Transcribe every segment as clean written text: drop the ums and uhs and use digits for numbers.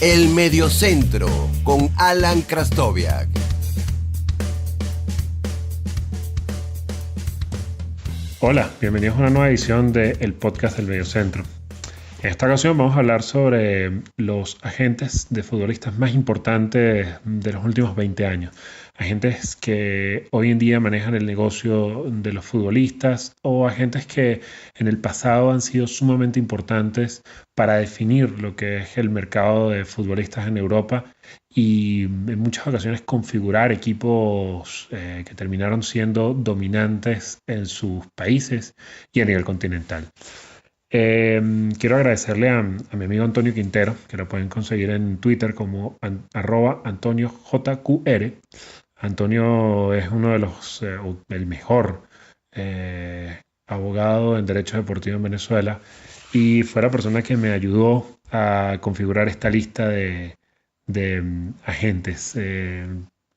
El Mediocentro con Alan Krastoviak. Hola, bienvenidos a una nueva edición del podcast del Mediocentro. En esta ocasión vamos a hablar sobre los agentes de futbolistas más importantes de los últimos 20 años. Agentes que hoy en día manejan el negocio de los futbolistas o agentes que en el pasado han sido sumamente importantes para definir lo que es el mercado de futbolistas en Europa y en muchas ocasiones configurar equipos que terminaron siendo dominantes en sus países y a nivel continental. Quiero agradecerle a mi amigo Antonio Quintero, que lo pueden conseguir en Twitter como @AntonioJQR. Antonio es uno de los, el mejor abogado en derecho deportivo en Venezuela y fue la persona que me ayudó a configurar esta lista de agentes.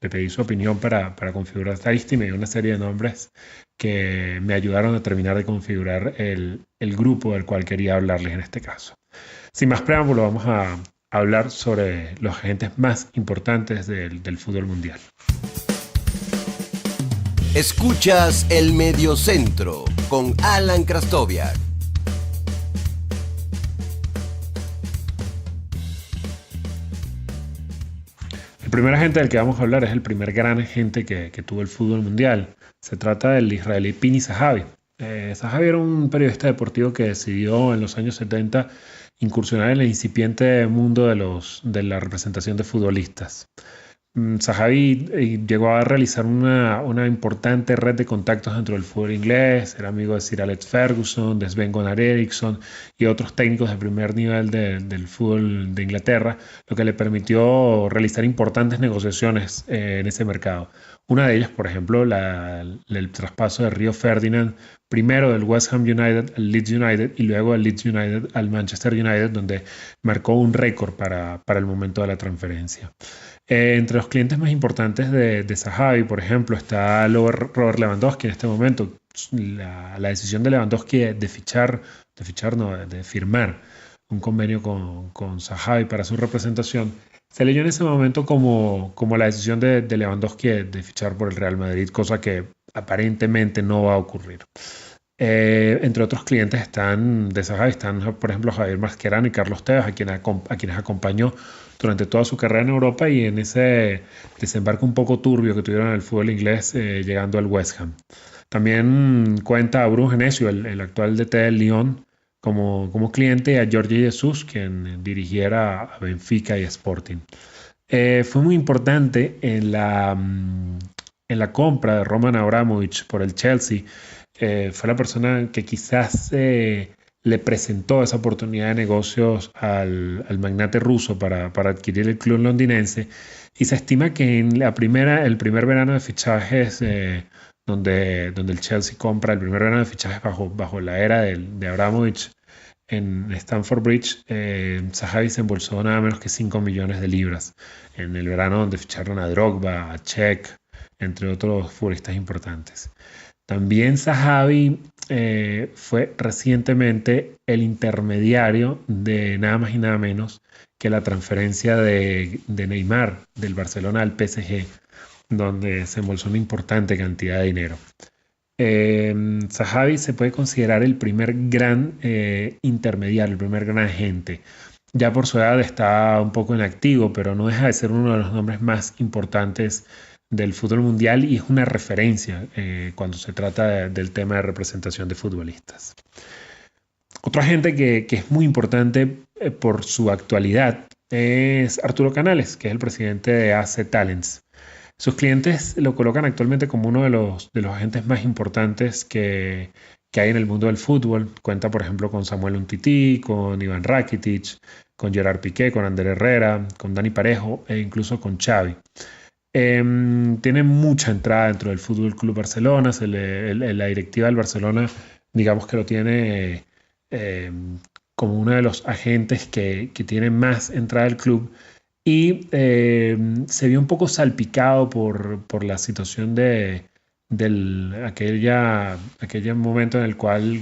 Le pedí su opinión para configurar esta lista y me dio una serie de nombres que me ayudaron a terminar de configurar el grupo del cual quería hablarles en este caso. Sin más preámbulo, vamos a hablar sobre los agentes más importantes del fútbol mundial. Escuchas El Mediocentro con Alan Krastoviak. El primer agente del que vamos a hablar es el primer gran agente que tuvo el fútbol mundial. Se trata del israelí Pini Zahavi. Zahavi era un periodista deportivo que decidió en los años 70 incursionar en el incipiente mundo de la representación de futbolistas. Zahavi llegó a realizar una importante red de contactos dentro del fútbol inglés. Era amigo de Sir Alex Ferguson, de Sven-Goran Eriksson y otros técnicos de primer nivel del fútbol de Inglaterra, lo que le permitió realizar importantes negociaciones en ese mercado. Una de ellas, por ejemplo, el traspaso de Rio Ferdinand, primero del West Ham United al Leeds United y luego del Leeds United al Manchester United, donde marcó un récord para el momento de la transferencia. Entre los clientes más importantes de Zahavi, por ejemplo, está Robert Lewandowski en este momento. La decisión de Lewandowski de firmar un convenio con Zahavi para su representación se leyó en ese momento como la decisión de Lewandowski de fichar por el Real Madrid, cosa que aparentemente no va a ocurrir. Entre otros clientes de Zahavi están, por ejemplo, Javier Mascherano y Carlos Tevez, a quienes acompañó durante toda su carrera en Europa y en ese desembarco un poco turbio que tuvieron en el fútbol inglés llegando al West Ham. También cuenta a Bruno Genesio, el actual DT del Lyon, como cliente, y a Jorge Jesus, quien dirigiera a Benfica y Sporting. Fue muy importante en la compra de Roman Abramovich por el Chelsea. Fue la persona que quizás le presentó esa oportunidad de negocios al magnate ruso para adquirir el club londinense, y se estima que en el primer verano de fichajes donde el Chelsea compra el primer verano de fichajes bajo la era de Abramovich en Stamford Bridge, Zahavi se embolsó nada menos que 5 millones de libras en el verano, donde ficharon a Drogba, a Cech, entre otros futbolistas importantes. También Zahavi fue recientemente el intermediario de nada más y nada menos que la transferencia de Neymar del Barcelona al PSG, donde se embolsó una importante cantidad de dinero. Zahavi se puede considerar el primer gran intermediario, el primer gran agente. Ya por su edad está un poco inactivo, pero no deja de ser uno de los nombres más importantes del fútbol mundial y es una referencia cuando se trata del tema de representación de futbolistas. Otro agente que es muy importante por su actualidad es Arturo Canales, que es el presidente de AC Talents. Sus clientes lo colocan actualmente como uno de los agentes más importantes que hay en el mundo del fútbol. Cuenta, por ejemplo, con Samuel Umtiti, con Iván Rakitic, con Gerard Piqué, con Ander Herrera, con Dani Parejo e incluso con Xavi. Tiene mucha entrada dentro del Fútbol Club Barcelona. La directiva del Barcelona, digamos que lo tiene como uno de los agentes que tiene más entrada del club. Y se vio un poco salpicado por la situación de aquel momento en el cual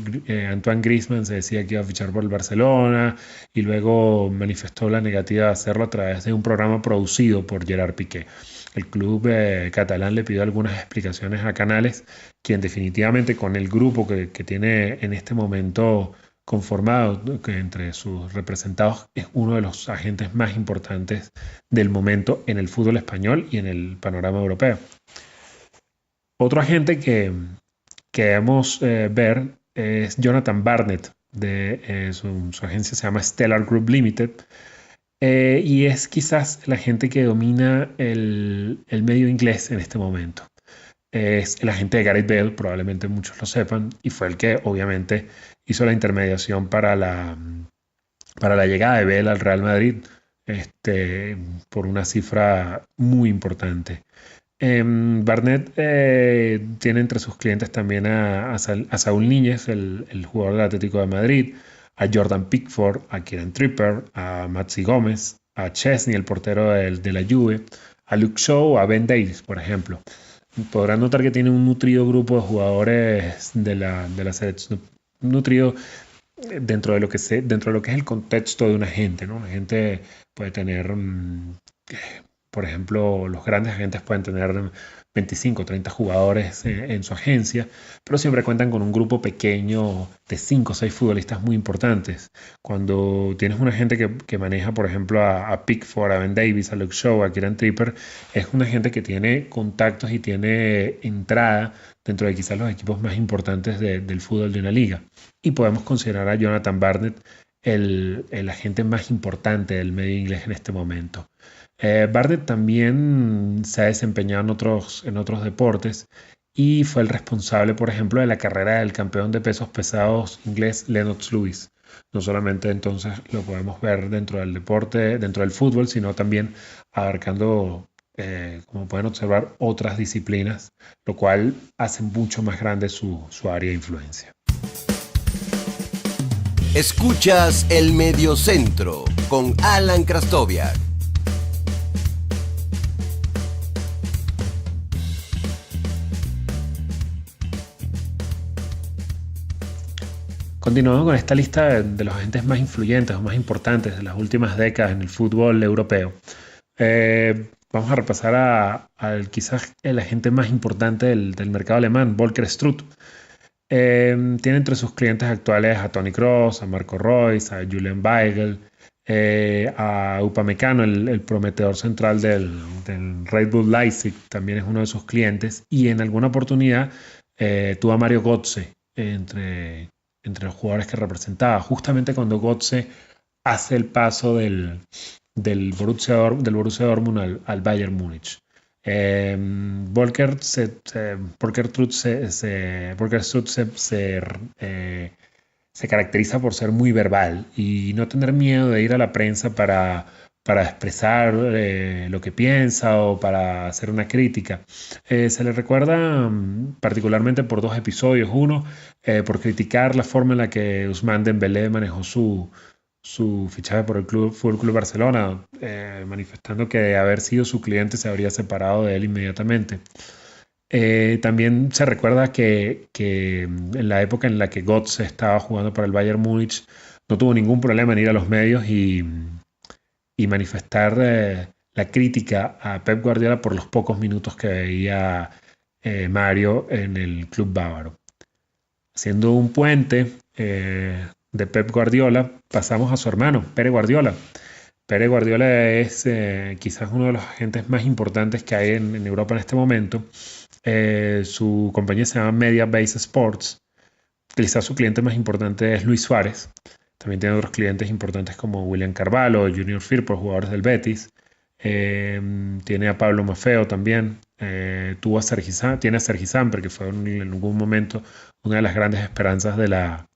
Antoine Griezmann se decía que iba a fichar por el Barcelona y luego manifestó la negativa de hacerlo a través de un programa producido por Gerard Piqué. El club catalán le pidió algunas explicaciones a Canales, quien definitivamente con el grupo que tiene en este momento conformado, que entre sus representados es uno de los agentes más importantes del momento en el fútbol español y en el panorama europeo. Otro agente que debemos ver es Jonathan Barnett, su agencia se llama Stellar Group Limited, y es quizás el agente que domina el medio inglés en este momento. Es el agente de Gareth Bale, probablemente muchos lo sepan, y fue el que obviamente hizo la intermediación para la llegada de Bale al Real Madrid, por una cifra muy importante. Barnett tiene entre sus clientes también a Saúl Níñez, el jugador del Atlético de Madrid, a Jordan Pickford, a Kieran Trippier, a Maxi Gómez, a Chesney, el portero de la Juve, a Luke Shaw, a Ben Davies, por ejemplo. Podrán notar que tiene un nutrido grupo de jugadores de la selección, nutrido dentro de lo que es el contexto de un agente, ¿no? Un agente puede tener, por ejemplo, los grandes agentes pueden tener 25 o 30 jugadores en su agencia, pero siempre cuentan con un grupo pequeño de 5 o 6 futbolistas muy importantes. Cuando tienes un agente que maneja, por ejemplo, a Pickford, a Ben Davies, a Luke Shaw, a Kieran Trippier, es un agente que tiene contactos y tiene entrada dentro de quizás los equipos más importantes del fútbol de una liga. Y podemos considerar a Jonathan Barnett el agente más importante del medio inglés en este momento. Barnett también se ha desempeñado en otros deportes y fue el responsable, por ejemplo, de la carrera del campeón de pesos pesados inglés Lennox Lewis. No solamente entonces lo podemos ver dentro del deporte, dentro del fútbol, sino también abarcando, como pueden observar, otras disciplinas, lo cual hace mucho más grande su área de influencia. Escuchas El Mediocentro con Alan Krastoviak. Continuando con esta lista de los agentes más influyentes o más importantes de las últimas décadas en el fútbol europeo, vamos a repasar quizás el agente más importante del mercado alemán, Volker Struth. Tiene entre sus clientes actuales a Toni Kroos, a Marco Reus, a Julian Weigl, a Upamecano, el prometedor central del Red Bull Leipzig, también es uno de sus clientes, y en alguna oportunidad tuvo a Mario Götze entre los jugadores que representaba, justamente cuando Götze hace el paso del Borussia Dortmund al Bayern Múnich. Volker Struth se caracteriza por ser muy verbal y no tener miedo de ir a la prensa para expresar lo que piensa o para hacer una crítica. Se le recuerda particularmente por 2 episodios. Uno, por criticar la forma en la que Ousmane Dembélé manejó su fichaje por el Fútbol Club Barcelona, manifestando que de haber sido su cliente se habría separado de él inmediatamente. También se recuerda que en la época en la que Götze estaba jugando para el Bayern Múnich no tuvo ningún problema en ir a los medios y manifestar la crítica a Pep Guardiola por los pocos minutos que veía Mario en el club bávaro. Haciendo un puente de Pep Guardiola, pasamos a su hermano, Pere Guardiola. Pere Guardiola es quizás uno de los agentes más importantes que hay en Europa en este momento. Su compañía se llama Media Base Sports. Quizás su cliente más importante es Luis Suárez. También tiene otros clientes importantes como William Carvalho, Junior Firpo, jugadores del Betis. Tiene a Pablo Maffeo también. Tiene a Sergi Samper, que fue en algún momento una de las grandes esperanzas de la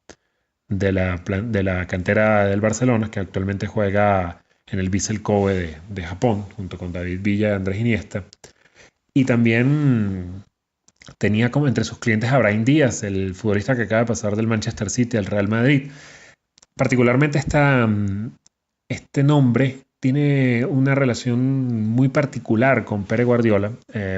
cantera del Barcelona, que actualmente juega en el Vissel Kobe de Japón, junto con David Villa y Andrés Iniesta. Y también tenía como entre sus clientes a Brahim Díaz, el futbolista que acaba de pasar del Manchester City al Real Madrid. Particularmente este nombre tiene una relación muy particular con Pere Guardiola.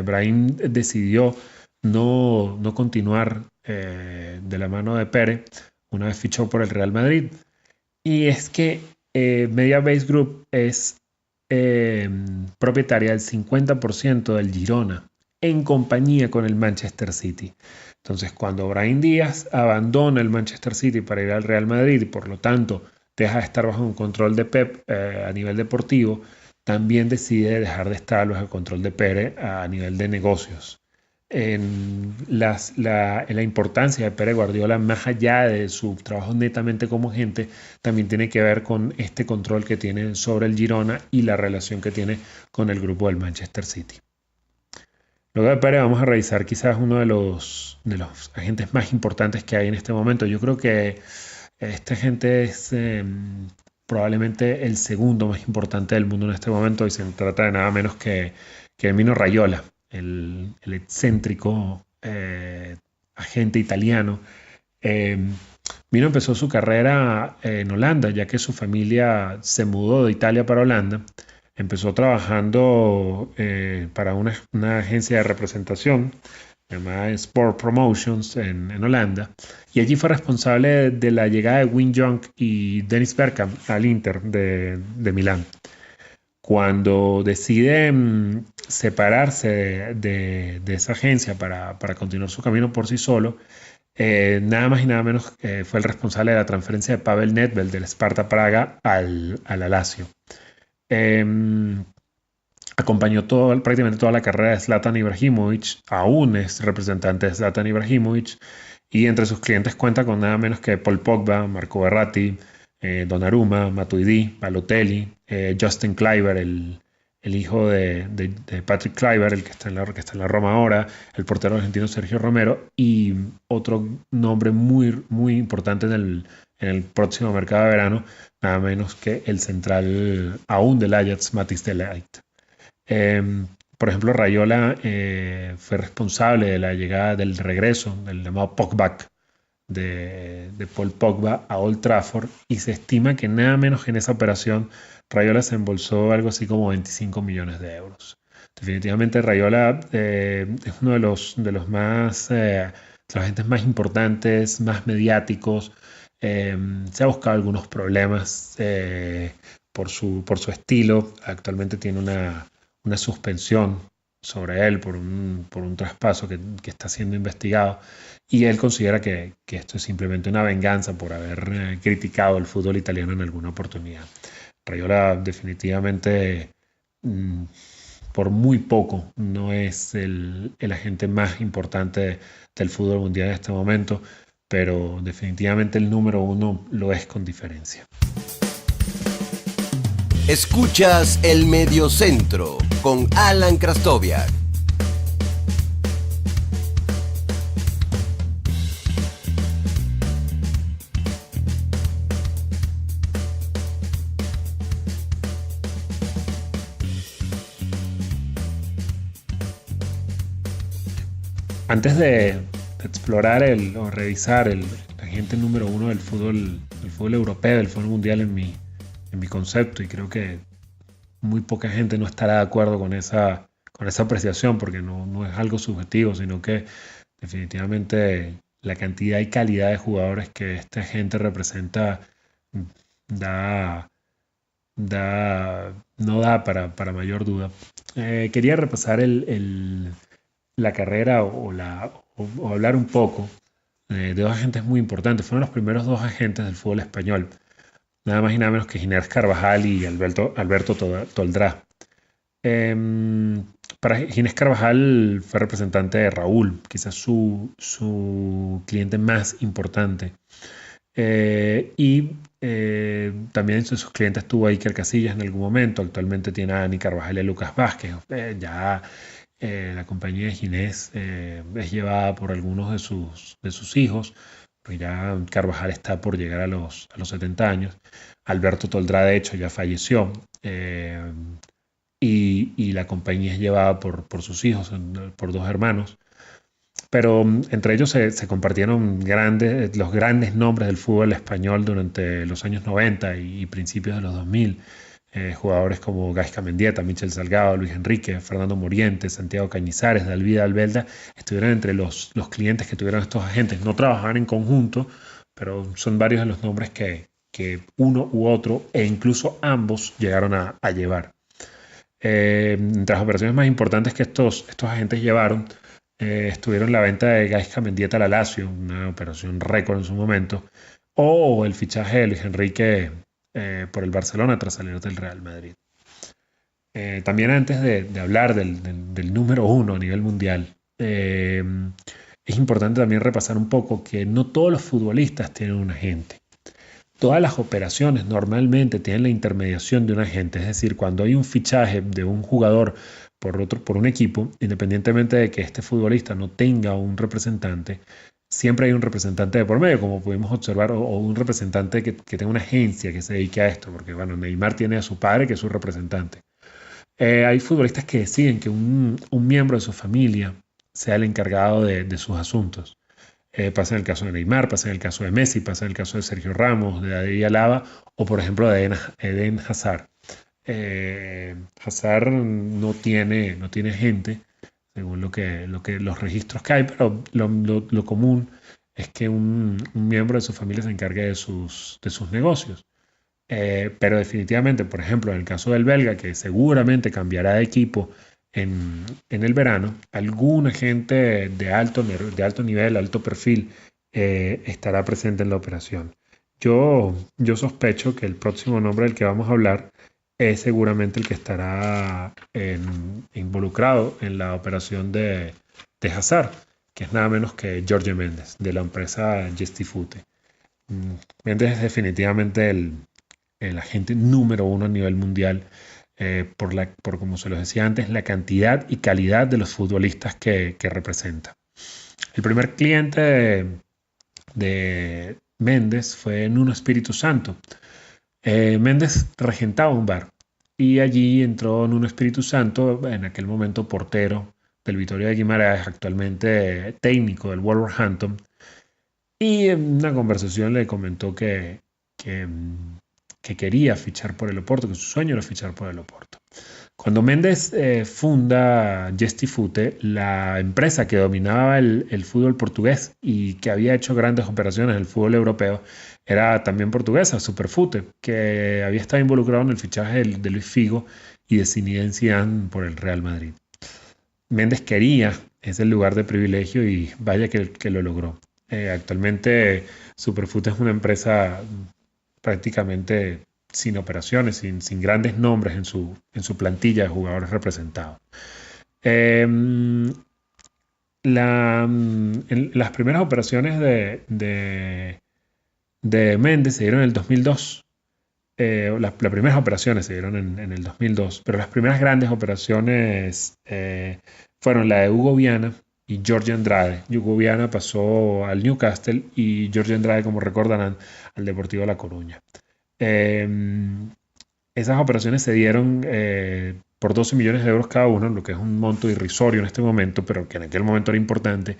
Brahim decidió no continuar de la mano de Pérez una vez fichó por el Real Madrid. Y es que Mediabase Group es propietaria del 50% del Girona en compañía con el Manchester City. Entonces, cuando Brahim Díaz abandona el Manchester City para ir al Real Madrid y por lo tanto deja de estar bajo un control de Pep a nivel deportivo, también decide dejar de estar bajo el control de Pérez a nivel de negocios. La importancia de Pere Guardiola, más allá de su trabajo netamente como agente, también tiene que ver con este control que tiene sobre el Girona y la relación que tiene con el grupo del Manchester City. Luego de Pere vamos a revisar quizás uno de los agentes más importantes que hay en este momento. Yo creo que este agente es probablemente el segundo más importante del mundo en este momento y se trata de nada menos que Mino Raiola, el excéntrico agente italiano. Mino empezó su carrera en Holanda, ya que su familia se mudó de Italia para Holanda. Empezó trabajando para una agencia de representación llamada Sport Promotions en Holanda. Y allí fue responsable de la llegada de Wim Jonk y Dennis Bergkamp al Inter de Milán. Cuando decide separarse de esa agencia para continuar su camino por sí solo, nada más y nada menos fue el responsable de la transferencia de Pavel Nedved del Sparta Praga al Lazio. Acompañó prácticamente toda la carrera de Zlatan Ibrahimovic, aún es representante de Zlatan Ibrahimovic, y entre sus clientes cuenta con nada menos que Paul Pogba, Marco Verratti, Donnarumma, Matuidi, Balotelli, Justin Kluivert, el hijo de Patrick Kluivert, el que está en la Roma ahora, el portero argentino Sergio Romero, y otro nombre muy, muy importante en el próximo mercado de verano, nada menos que el central aún del Ajax, Matthijs de Ligt. Por ejemplo, Raiola fue responsable de la llegada del regreso del llamado Pogback de Paul Pogba a Old Trafford, y se estima que nada menos que en esa operación Raiola se embolsó algo así como 25 millones de euros. Definitivamente Raiola es uno de los más los agentes más importantes, más mediáticos. Se ha buscado algunos problemas por su estilo. Actualmente tiene una suspensión sobre él por un traspaso que está siendo investigado, y él considera que esto es simplemente una venganza por haber criticado el fútbol italiano en alguna oportunidad. Raiola definitivamente por muy poco no es el agente más importante del fútbol mundial en este momento, pero definitivamente el número uno lo es con diferencia. Escuchas El Mediocentro con Alan Krastoviak. Antes de explorar o revisar el agente número uno del fútbol europeo, del fútbol mundial en mi concepto, y creo que muy poca gente no estará de acuerdo con esa apreciación, porque no es algo subjetivo, sino que definitivamente la cantidad y calidad de jugadores que esta gente representa no da para mayor duda. Quería repasar la carrera o hablar un poco de dos agentes muy importantes. Fueron los primeros dos agentes del fútbol español, nada más y nada menos que Ginés Carvajal y Alberto Toldrá. Para Ginés Carvajal fue representante de Raúl, quizás su cliente más importante. También entre sus clientes tuvo a Iker Casillas en algún momento. Actualmente tiene a Dani Carvajal y a Lucas Vázquez. La compañía de Ginés es llevada por algunos de sus hijos, pues ya Carvajal está por llegar a los 70 años. Alberto Toldrá, de hecho, ya falleció, y la compañía es llevada por sus hijos, por dos hermanos. Pero entre ellos se compartieron los grandes nombres del fútbol español durante los años 90 y principios de los 2000. Jugadores como Gaisca Mendieta, Michel Salgado, Luis Enrique, Fernando Morientes, Santiago Cañizares, David Albelda, estuvieron entre los clientes que tuvieron estos agentes. No trabajaban en conjunto, pero son varios de los nombres que uno u otro, e incluso ambos, llegaron a llevar. Entre las operaciones más importantes que estos agentes llevaron, estuvieron la venta de Gaisca Mendieta a la Lazio, una operación récord en su momento, o el fichaje de Luis Enrique por el Barcelona tras salir del Real Madrid. También antes de hablar del número uno a nivel mundial, es importante también repasar un poco que no todos los futbolistas tienen un agente. Todas las operaciones normalmente tienen la intermediación de un agente, es decir, cuando hay un fichaje de un jugador por un equipo, independientemente de que este futbolista no tenga un representante, siempre hay un representante de por medio, como pudimos observar, o un representante que tenga una agencia que se dedique a esto, porque bueno, Neymar tiene a su padre que es su representante. Hay futbolistas que deciden que un miembro de su familia sea el encargado de sus asuntos. Pasa en el caso de Neymar, pasa en el caso de Messi, pasa en el caso de Sergio Ramos, de David Alaba o por ejemplo de Eden Hazard. Hazard no tiene gente, según los registros que hay, pero lo común es que un miembro de su familia se encargue de sus negocios. Pero definitivamente, por ejemplo, en el caso del belga, que seguramente cambiará de equipo en el verano, algún agente de alto nivel, alto perfil, estará presente en la operación. Yo sospecho que el próximo nombre del que vamos a hablar es seguramente el que estará involucrado en la operación de Hazard, que es nada menos que Jorge Méndez, de la empresa Gestifute. Méndez es definitivamente el agente número uno a nivel mundial, por como se los decía antes, la cantidad y calidad de los futbolistas que representa. El primer cliente de Méndez fue Nuno Espíritu Santo. Méndez regentaba un bar y allí entró Nuno Espíritu Santo, en aquel momento portero del Vitória de Guimarães, actualmente técnico del Wolverhampton, y en una conversación le comentó que quería fichar por el Oporto, que su sueño era fichar por el Oporto. Cuando Méndez funda Gestifute, la empresa que dominaba el fútbol portugués y que había hecho grandes operaciones en el fútbol europeo, era también portuguesa, Superfute, que había estado involucrado en el fichaje de Luis Figo y de Zinedine Zidane por el Real Madrid. Méndez quería ese lugar de privilegio y vaya que lo logró. Actualmente Superfute es una empresa prácticamente sin operaciones, sin grandes nombres en su plantilla de jugadores representados. Las primeras operaciones de Méndez se dieron en el 2002. Las primeras operaciones se dieron en el 2002, pero las primeras grandes operaciones fueron la de Hugo Viana y Jorge Andrade. Hugo Viana pasó al Newcastle y Jorge Andrade, como recordarán, al Deportivo La Coruña. Esas operaciones se dieron por 12 millones de euros cada uno, lo que es un monto irrisorio en este momento, pero que en aquel momento era importante.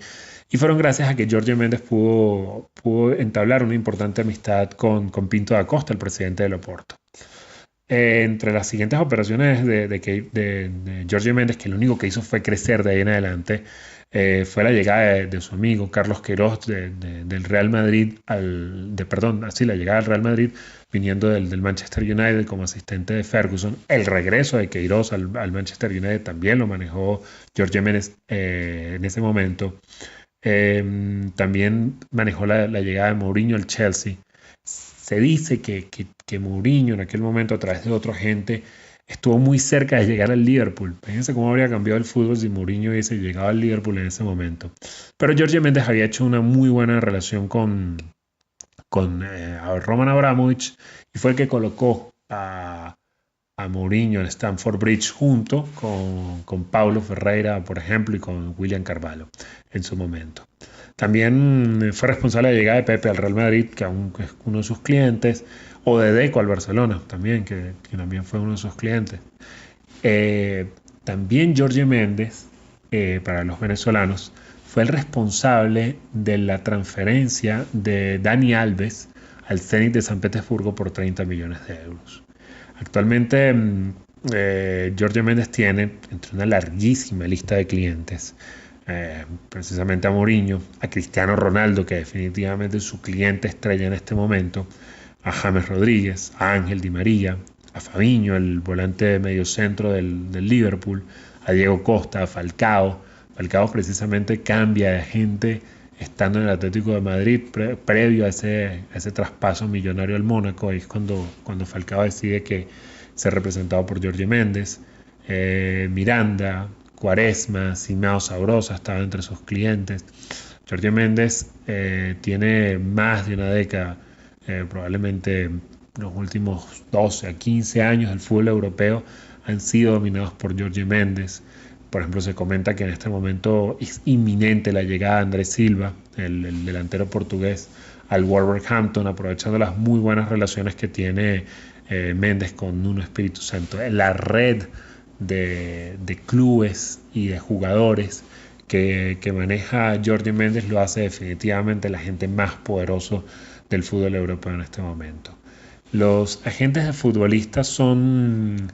Y fueron gracias a que Jorge Méndez pudo entablar una importante amistad con Pinto da Costa, el presidente del Oporto. Entre las siguientes operaciones de Jorge Méndez, que lo único que hizo fue crecer de ahí en adelante, fue la llegada de su amigo Carlos Queiroz del Real Madrid, la llegada al Real Madrid viniendo del Manchester United como asistente de Ferguson. El regreso de Queiroz al Manchester United también lo manejó Jorge Méndez en ese momento. También manejó la llegada de Mourinho al Chelsea. Se dice que Mourinho en aquel momento, a través de otro agente, estuvo muy cerca de llegar al Liverpool. Fíjense cómo habría cambiado el fútbol si Mourinho hubiese llegado al Liverpool en ese momento. Pero Jorge Méndez había hecho una muy buena relación con Roman Abramovich y fue el que colocó a Mourinho en Stamford Bridge junto con Paulo Ferreira, por ejemplo, y con William Carvalho en su momento. También fue responsable de la llegada de Pepe al Real Madrid, que aún es uno de sus clientes, o de Deco al Barcelona, también, que también fue uno de sus clientes. También Jorge Méndez, para los venezolanos, fue el responsable de la transferencia de Dani Alves al Zenit de San Petersburgo por 30 millones de euros. Actualmente Jorge Méndez tiene entre una larguísima lista de clientes, precisamente a Mourinho, a Cristiano Ronaldo, que definitivamente es su cliente estrella en este momento, a James Rodríguez, a Ángel Di María, a Fabinho, el volante de medio centro del Liverpool, a Diego Costa, a Falcao. Falcao precisamente cambia de agente estando en el Atlético de Madrid previo a ese traspaso millonario al Mónaco. Ahí es cuando Falcao decide que ser representado por Jorge Méndez. Miranda, Quaresma, Simao Sabrosa estaban entre sus clientes. Jorge Méndez tiene más de una década, probablemente los últimos 12 a 15 años del fútbol europeo han sido dominados por Jorge Méndez. Por ejemplo, se comenta que en este momento es inminente la llegada de Andrés Silva, el delantero portugués, al Wolverhampton, aprovechando las muy buenas relaciones que tiene Méndez con Nuno Espíritu Santo. La red de clubes y de jugadores que maneja Jorge Méndez lo hace definitivamente el agente más poderoso del fútbol europeo en este momento. Los agentes de futbolistas son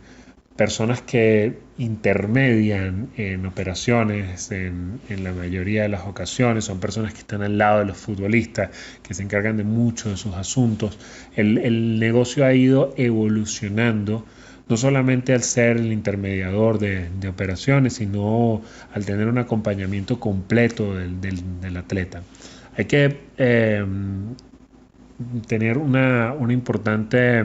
personas que intermedian en operaciones en la mayoría de las ocasiones, son personas que están al lado de los futbolistas, que se encargan de muchos de sus asuntos. El negocio ha ido evolucionando, no solamente al ser el intermediador de operaciones, sino al tener un acompañamiento completo del atleta. Hay que tener algo importante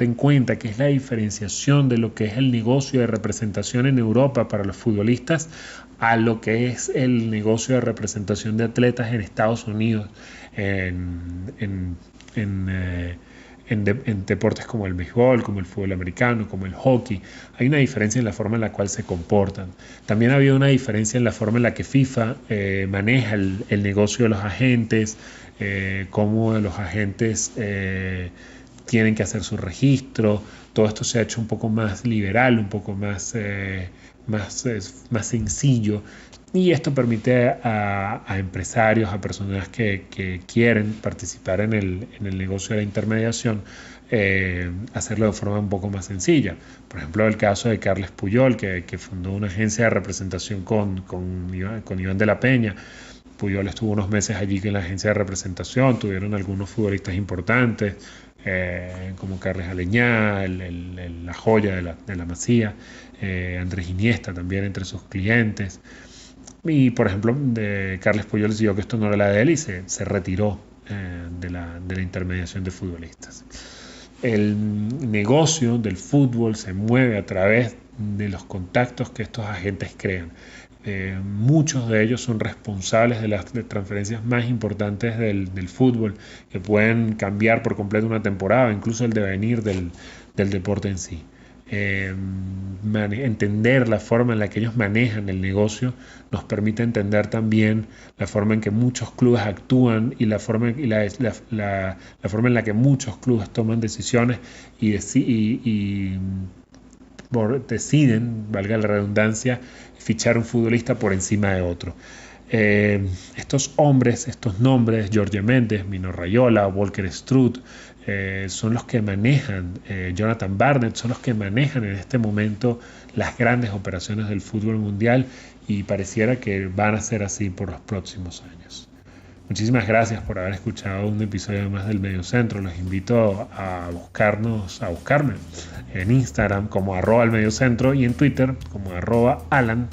en cuenta, que es la diferenciación de lo que es el negocio de representación en Europa para los futbolistas a lo que es el negocio de representación de atletas en Estados Unidos, en deportes como el béisbol, como el fútbol americano, como el hockey. Hay una diferencia en la forma en la cual se comportan. También ha habido una diferencia en la forma en la que FIFA maneja el negocio de los agentes, cómo los agentes tienen que hacer su registro. Todo esto se ha hecho un poco más liberal, un poco más sencillo. Y esto permite a empresarios, a personas que quieren participar en el negocio de la intermediación, hacerlo de forma un poco más sencilla. Por ejemplo, el caso de Carles Puyol, que fundó una agencia de representación con Iván de la Peña. Puyol estuvo unos meses allí en la agencia de representación, tuvieron algunos futbolistas importantes, como Carles Aleñá, la joya de la Masía, Andrés Iniesta también entre sus clientes. Y por ejemplo, Carles Puyol decidió que esto no era la de él y se retiró de la intermediación de futbolistas. El negocio del fútbol se mueve a través de los contactos que estos agentes crean. Muchos de ellos son responsables de las transferencias más importantes del fútbol, que pueden cambiar por completo una temporada, incluso el devenir del deporte en sí. Entender la forma en la que ellos manejan el negocio nos permite entender también la forma en que muchos clubes actúan y la forma en la que muchos clubes toman decisiones y deciden, valga la redundancia, fichar un futbolista por encima de otro. Estos nombres, Jorge Méndez, Mino Raiola, Volker Struth, son los que manejan, Jonathan Barnett, son los que manejan en este momento las grandes operaciones del fútbol mundial, y pareciera que van a ser así por los próximos años. Muchísimas gracias por haber escuchado un episodio más del Mediocentro. Los invito a buscarme en Instagram como @almediocentro y en Twitter como @alan_l_ha.